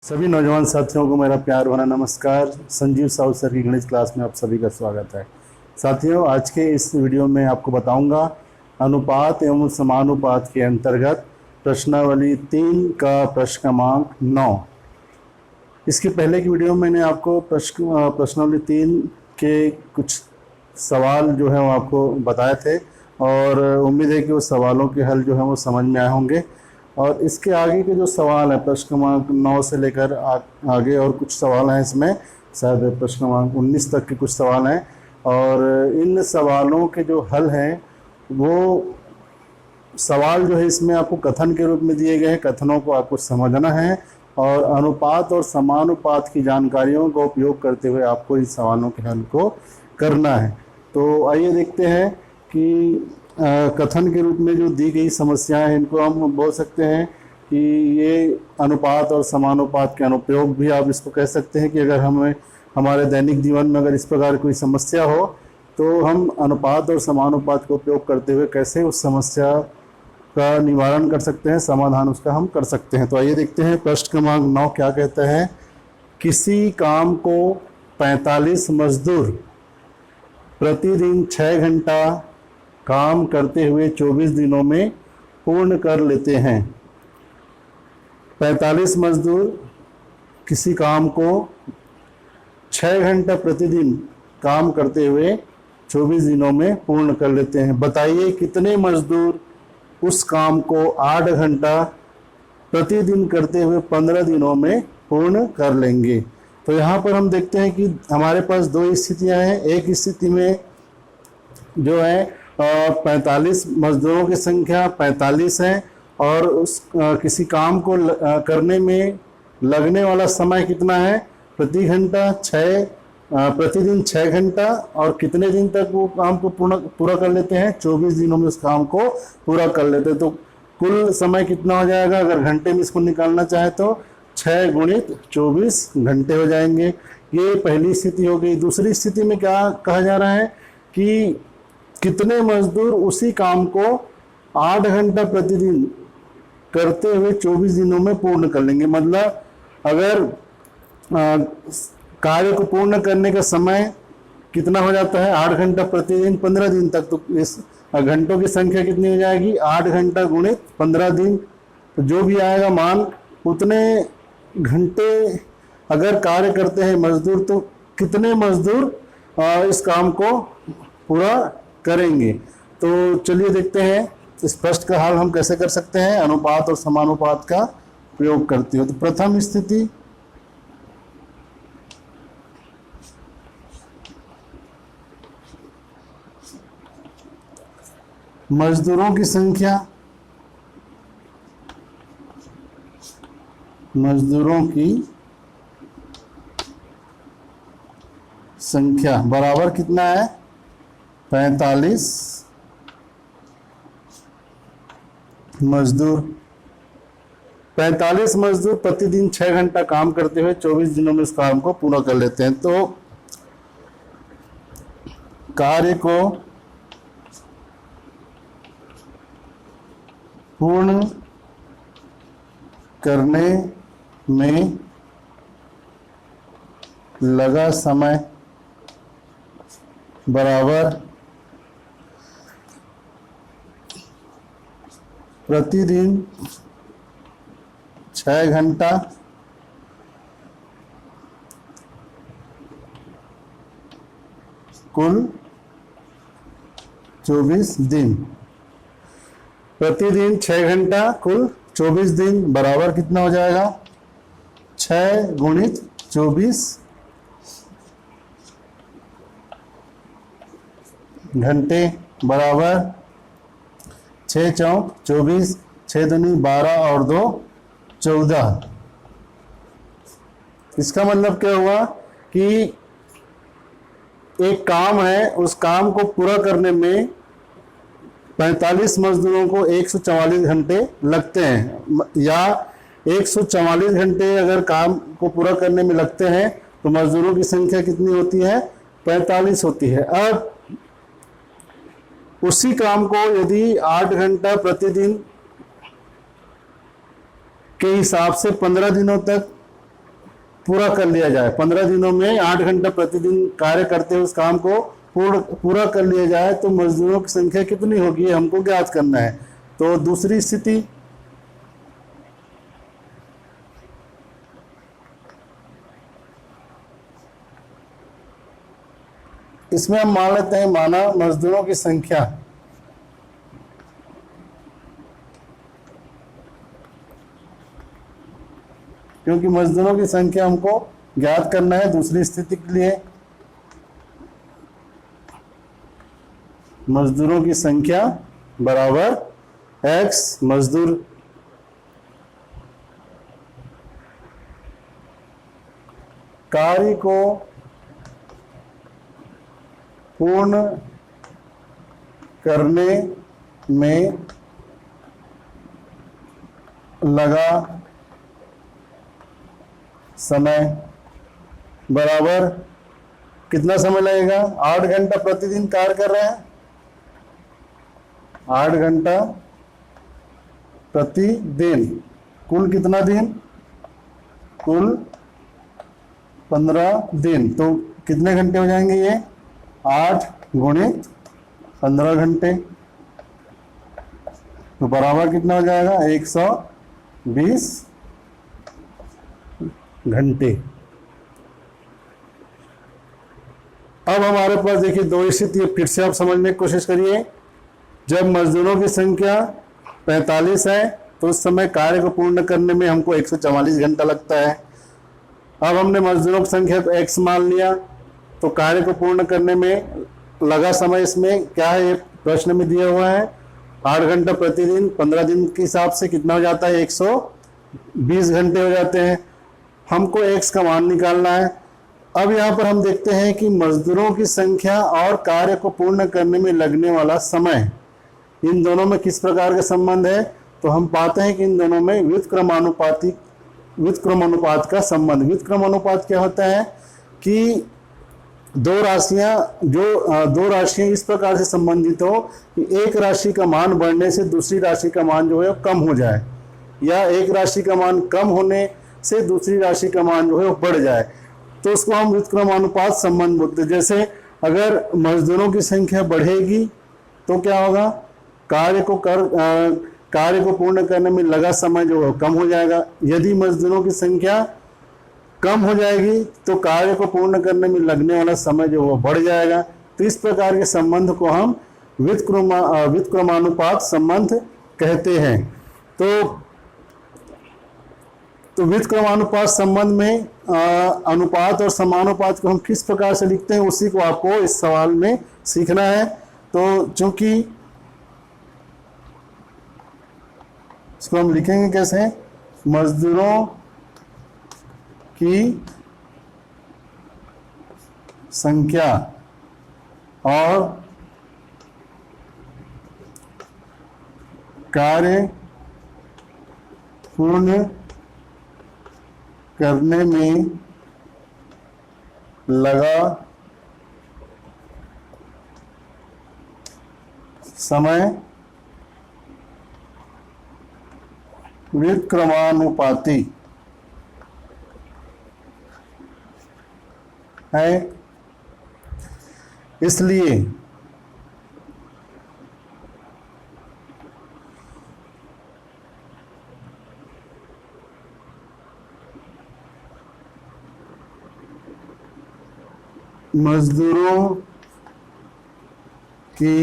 सभी नौजवान साथियों को मेरा प्यार भरा नमस्कार। संजीव साहू सर की गणित क्लास में आप सभी का स्वागत है। साथियों, आज के इस वीडियो में आपको बताऊंगा अनुपात एवं समानुपात के अंतर्गत प्रश्नावली 3 का प्रश्न क्रमांक 9। इसके पहले की वीडियो में मैंने आपको प्रश्नावली 3 के कुछ सवाल जो है वो आपको बताए थे और उम्मीद है कि वो सवालों के हल जो है वो समझ में आए होंगे। और इसके आगे के जो सवाल है प्रश्न क्रमांक 9 से लेकर आगे और कुछ सवाल हैं, इसमें शायद प्रश्न क्रमांक 19 तक के कुछ सवाल हैं और इन सवालों के जो हल हैं वो सवाल जो है इसमें आपको कथन के रूप में दिए गए हैं। कथनों को आपको समझना है और अनुपात और समानुपात की जानकारियों का उपयोग करते हुए आपको इन सवालों के हल को करना है। तो आइए देखते हैं कि कथन के रूप में जो दी गई समस्याएं हैं इनको हम बोल सकते हैं कि ये अनुपात और समानुपात के अनुप्रयोग भी आप इसको कह सकते हैं कि अगर हमें हमारे दैनिक जीवन में अगर इस प्रकार कोई समस्या हो तो हम अनुपात और समानुपात का उपयोग करते हुए कैसे उस समस्या का निवारण कर सकते हैं, समाधान उसका हम कर सकते हैं। तो आइए देखते हैं प्रश्न क्रमांक 9 क्या कहता है। किसी काम को 45 मजदूर प्रतिदिन 6 घंटा काम करते हुए 24 दिनों में पूर्ण कर लेते हैं। 45 मजदूर किसी काम को 6 घंटा प्रतिदिन काम करते हुए 24 दिनों में पूर्ण कर लेते हैं। बताइए कितने मजदूर उस काम को 8 घंटा प्रतिदिन करते हुए 15 दिनों में पूर्ण कर लेंगे। तो यहाँ पर हम देखते हैं कि हमारे पास दो स्थितियाँ हैं। एक स्थिति में जो है 45 मजदूरों की संख्या 45 है और उस किसी काम को करने में लगने वाला समय कितना है, प्रति घंटा 6 प्रतिदिन 6 घंटा और कितने दिन तक वो काम को पूरा कर लेते हैं, 24 दिनों में उस काम को पूरा कर लेते हैं। तो कुल समय कितना हो जाएगा, अगर घंटे में इसको निकालना चाहे तो 6 गुणित 24 घंटे हो जाएंगे। ये पहली स्थिति हो गई। दूसरी स्थिति में क्या कहा जा रहा है कि कितने मजदूर उसी काम को 8 घंटा प्रतिदिन करते हुए 24 दिनों में पूर्ण कर लेंगे। मतलब अगर कार्य को पूर्ण करने का समय कितना हो जाता है, 8 घंटा प्रतिदिन 15 दिन तक, तो इस घंटों की संख्या कितनी हो जाएगी, 8 घंटा गुणित 15 दिन। तो जो भी आएगा मान, उतने घंटे अगर कार्य करते हैं मजदूर तो कितने मजदूर इस काम को पूरा करेंगे। तो चलिए देखते हैं इस प्रश्न का हल हम कैसे कर सकते हैं अनुपात और समानुपात का प्रयोग करते हुए। तो प्रथम स्थिति, मजदूरों की संख्या बराबर कितना है, 45 मजदूर। 45 मजदूर प्रतिदिन 6 घंटा काम करते हुए 24 दिनों में इस काम को पूरा कर लेते हैं। तो कार्य को पूर्ण करने में लगा समय बराबर प्रतिदिन 6 घंटा कुल 24 दिन। प्रतिदिन 6 घंटा कुल 24 दिन बराबर कितना हो जाएगा, 6 गुणित 24 घंटे बराबर 6 चौक 24, 6 दूनी 12 और 2 14। इसका मतलब क्या हुआ कि एक काम है, उस काम को पूरा करने में 45 मजदूरों को 144 घंटे लगते हैं, या 144 घंटे अगर काम को पूरा करने में लगते हैं तो मजदूरों की संख्या कितनी होती है, 45 होती है। अब उसी काम को यदि 8 घंटा प्रतिदिन के हिसाब से 15 दिनों तक पूरा कर लिया जाए, 15 दिनों में 8 घंटा प्रतिदिन कार्य करते हुए उस काम को पूरा कर लिया जाए, तो मजदूरों की संख्या कितनी होगी ये हमको ज्ञात करना है। तो दूसरी स्थिति, इसमें हम मान लेते हैं माना मजदूरों की संख्या क्योंकि मजदूरों की संख्या हमको ज्ञात करना है दूसरी स्थिति के लिए। मजदूरों की संख्या बराबर x मजदूर कार्य को पूर्ण करने में लगा समय बराबर कितना समय लगेगा, 8 घंटा प्रतिदिन कार्य कर रहे हैं, 8 घंटा प्रतिदिन, कुल कितना दिन, कुल 15 दिन, तो कितने घंटे हो जाएंगे ये, 8 गुणित 15 घंटे, तो बराबर कितना हो जाएगा 120 घंटे। अब हमारे पास देखिए दो स्थिति, फिर से आप समझने की कोशिश करिए। जब मजदूरों की संख्या 45 है तो उस समय कार्य को पूर्ण करने में हमको 144 घंटा लगता है। अब हमने मजदूरों की संख्या को x मान लिया, तो कार्य को पूर्ण करने में लगा समय इसमें क्या है, ये प्रश्न में दिया हुआ है 8 घंटा प्रतिदिन, 15 दिन के हिसाब से कितना हो जाता है, 120 घंटे हो जाते हैं। हमको x का मान निकालना है। अब यहाँ पर हम देखते हैं कि मजदूरों की संख्या और कार्य को पूर्ण करने में लगने वाला समय, इन दोनों में किस प्रकार का संबंध है, तो हम पाते हैं कि इन दोनों में व्युत्क्रमानुपात का संबंध। व्युत्क्रमानुपात क्या होता है कि दो राशियां इस प्रकार से संबंधित हो कि एक राशि का मान बढ़ने से दूसरी राशि का मान जो है कम हो जाए, या एक राशि का मान कम होने से दूसरी राशि का मान जो है वो बढ़ जाए, तो उसको हम व्युत्क्रमानुपात संबंध बोलते हैं। जैसे अगर मजदूरों की संख्या बढ़ेगी तो क्या होगा, कार्य को पूर्ण करने में लगा समय जो है कम हो जाएगा। यदि मजदूरों की संख्या कम हो जाएगी तो कार्य को पूर्ण करने में लगने वाला समय जो वो बढ़ जाएगा। तो इस प्रकार के संबंध को हम व्युत्क्रमानुपात संबंध कहते हैं। तो व्युत्क्रमानुपात संबंध में अनुपात और समानुपात को हम किस प्रकार से लिखते हैं उसी को आपको इस सवाल में सीखना है। तो चूंकि इसको हम लिखेंगे कैसे, मजदूरों की संख्या और कार्य पूर्ण करने में लगा समय व्युत्क्रमानुपाती है। इसलिए मजदूरों की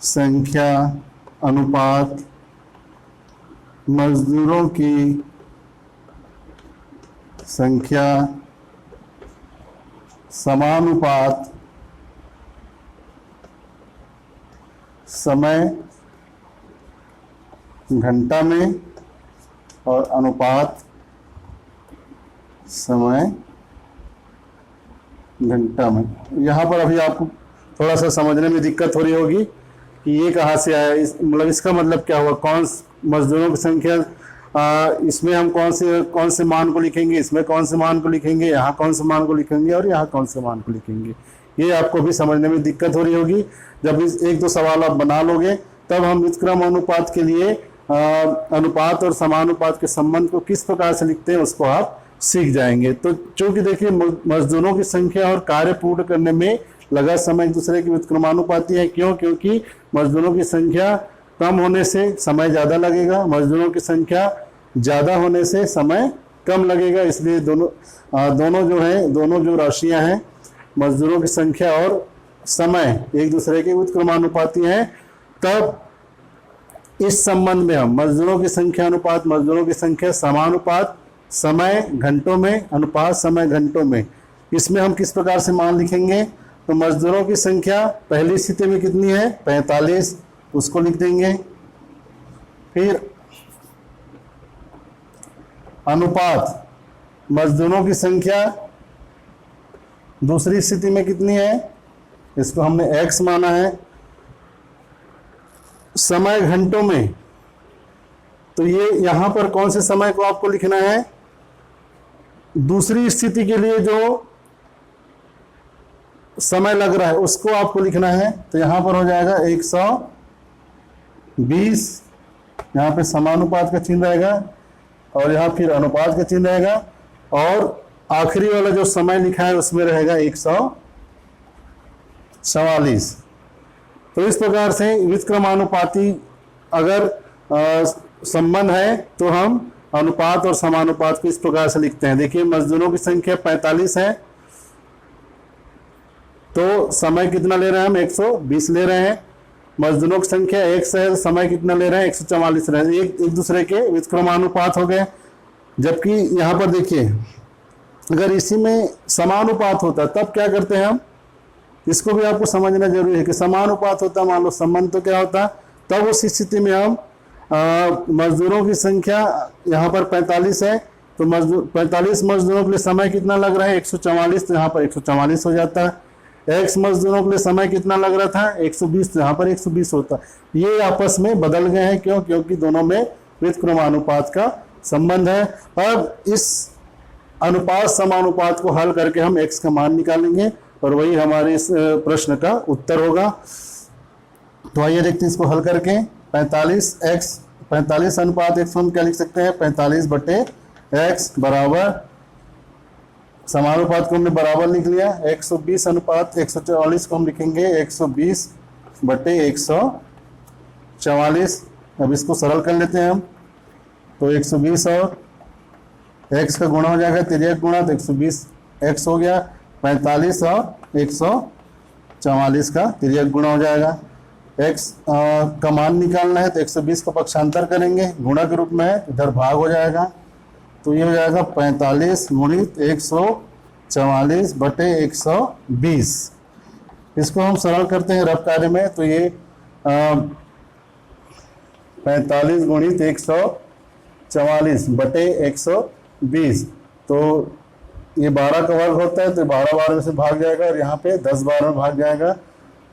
संख्या अनुपात मजदूरों की संख्या समानुपात समय घंटा में और अनुपात समय घंटा में। यहाँ पर अभी आपको थोड़ा सा समझने में दिक्कत हो रही होगी कि ये कहाँ से आया, मतलब इसका मतलब क्या हुआ, कौन मजदूरों की संख्या इसमें हम कौन से मान को लिखेंगे, इसमें कौन से मान को लिखेंगे, यहाँ कौन से मान को लिखेंगे और यहाँ कौन से मान को लिखेंगे, ये आपको भी समझने में दिक्कत हो रही होगी। जब एक दो सवाल आप बना लोगे तब हम व्युत्क्रमानुपात के लिए अनुपात और समानुपात के संबंध को किस प्रकार से लिखते हैं उसको आप सीख जाएंगे। तो चूंकि देखिए मजदूरों की संख्या और कार्य पूर्ण करने में लगा समय एक दूसरे के व्युत्क्रमानुपाती है। क्यों? क्योंकि मजदूरों की संख्या कम होने से समय ज़्यादा लगेगा, मजदूरों की संख्या ज़्यादा होने से समय कम लगेगा। इसलिए दोनों जो राशियां हैं, मजदूरों की संख्या और समय एक दूसरे के व्युत्क्रमानुपाती हैं। तब इस संबंध में हम मजदूरों की संख्या अनुपात मजदूरों की संख्या समानुपात समय घंटों में अनुपात समय घंटों में, इसमें हम किस प्रकार से मान लिखेंगे? तो मजदूरों की संख्या पहली स्थिति में कितनी है? 45, उसको लिख देंगे। फिर अनुपात मजदूरों की संख्या दूसरी स्थिति में कितनी है? इसको हमने x माना है। समय घंटों में, तो ये यहां पर कौन से समय को आपको लिखना है? दूसरी स्थिति के लिए जो समय लग रहा है उसको आपको लिखना है। तो यहां पर हो जाएगा 120, यहां पे समानुपात का चिन्ह रहेगा और यहां फिर अनुपात का चिन्ह रहेगा, और आखिरी वाला जो समय लिखा है उसमें रहेगा 144। तो इस प्रकार से व्युत्क्रमानुपाती अगर संबंध है तो हम अनुपात और समानुपात को इस प्रकार से लिखते हैं। देखिए मजदूरों की संख्या 45 है, तो समय कितना ले रहे हैं हम? 120 ले रहे हैं। मजदूरों की संख्या 1 है, समय कितना ले रहे हैं? 144 रहे हैं। एक दूसरे के व्युत्क्रमानुपात हो गए। जबकि यहाँ पर देखिए अगर इसी में समानुपात होता तब क्या करते हैं हम? इसको भी आपको समझना जरूरी है कि समानुपात होता, मान लो संबंध, तो क्या होता? तब उस स्थिति में हम मजदूरों की संख्या यहाँ पर 45 है, तो 45 मजदूरों के लिए समय कितना लग रहा है? 144, तो यहाँ पर 144 हो जाता है। x मजदूरों के लिए समय कितना लग रहा था? 120, तो यहाँ पर 120 होता। ये आपस में बदल गए हैं। क्यों? क्योंकि दोनों में व्युत्क्रमानुपात का संबंध है। अब इस अनुपात समानुपात को हल करके हम x का मान निकालेंगे और वही हमारे इस प्रश्न का उत्तर होगा। तो आइए देखते हैं इसको हल करके। 45 अनुपात x हम क्या लिख सकते हैं? 45 बटे x बराबर, समानुपात को हमने बराबर लिख लिया। 120 अनुपात 144 को हम लिखेंगे 120 बटे 144। अब इसको सरल कर लेते हैं हम। तो 120 और x का गुणा हो जाएगा, तिर्यक गुणा, तो 120 x हो गया। 45 और 144 का तिर्यक गुणा हो जाएगा। x का मान निकालना है तो 120 का पक्षांतर करेंगे, गुणा के रूप में है, इधर भाग हो जाएगा। तो ये हो जाएगा 45 गुणित 144 बटे 120। इसको हम सरल करते हैं रफ कार्य में। तो ये 45 गुणित 144 बटे 120, तो ये 12 का वर्ग होता है, तो 12 में से भाग जाएगा और यहाँ पे 10 12 में भाग जाएगा।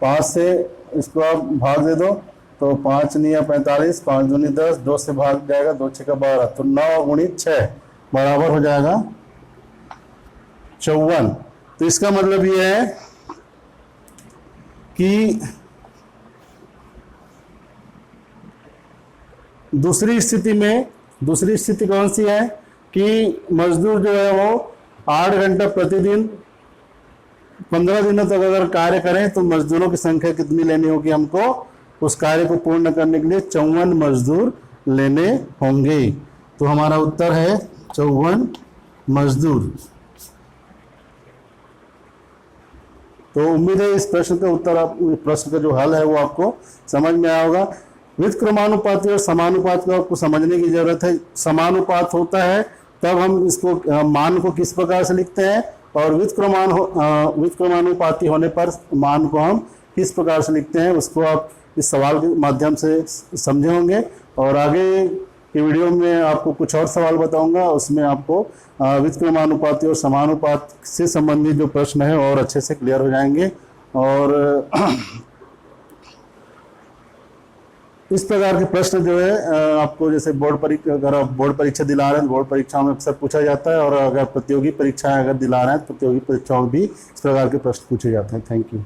5 से इसको आप भाग दे दो, तो 5 नहीं है 45, 5 दूनी 10, 2 से भाग जाएगा, 2 6 का 12, तो 9 गुणित 6 बराबर हो जाएगा 54। तो इसका मतलब ये है कि दूसरी स्थिति कौन सी है कि मजदूर जो है वो 8 घंटा प्रतिदिन 15 दिनों तक अगर कार्य करें तो मजदूरों की संख्या कितनी लेनी होगी? हमको उस कार्य को पूर्ण करने के लिए 54 मजदूर लेने होंगे। तो हमारा उत्तर है 54 मजदूर। तो उम्मीद है इस प्रश्न का उत्तर प्रश्न का जो हल है वो आपको समझ में आया होगा। व्युत्क्रमानुपाती और समानुपात को आपको समझने की जरूरत है। समानुपात होता है तब हम इसको मान को किस प्रकार से लिखते हैं, और व्युत्क्रमानुपाती होने पर मान को हम किस प्रकार से लिखते हैं, उसको आप इस सवाल के माध्यम से समझे होंगे। और आगे के वीडियो में आपको कुछ और सवाल बताऊंगा, उसमें आपको व्युत्क्रमानुपाती और समानुपात से संबंधित जो प्रश्न है और अच्छे से क्लियर हो जाएंगे। और इस प्रकार के प्रश्न जो है आपको जैसे अगर आप बोर्ड परीक्षा दिला रहे हैं, बोर्ड परीक्षाओं में अक्सर पूछा जाता है, और अगर प्रतियोगी परीक्षाएं अगर दिला रहे हैं तो प्रतियोगी परीक्षाओं में भी इस प्रकार के प्रश्न पूछे जाते हैं। Thank you.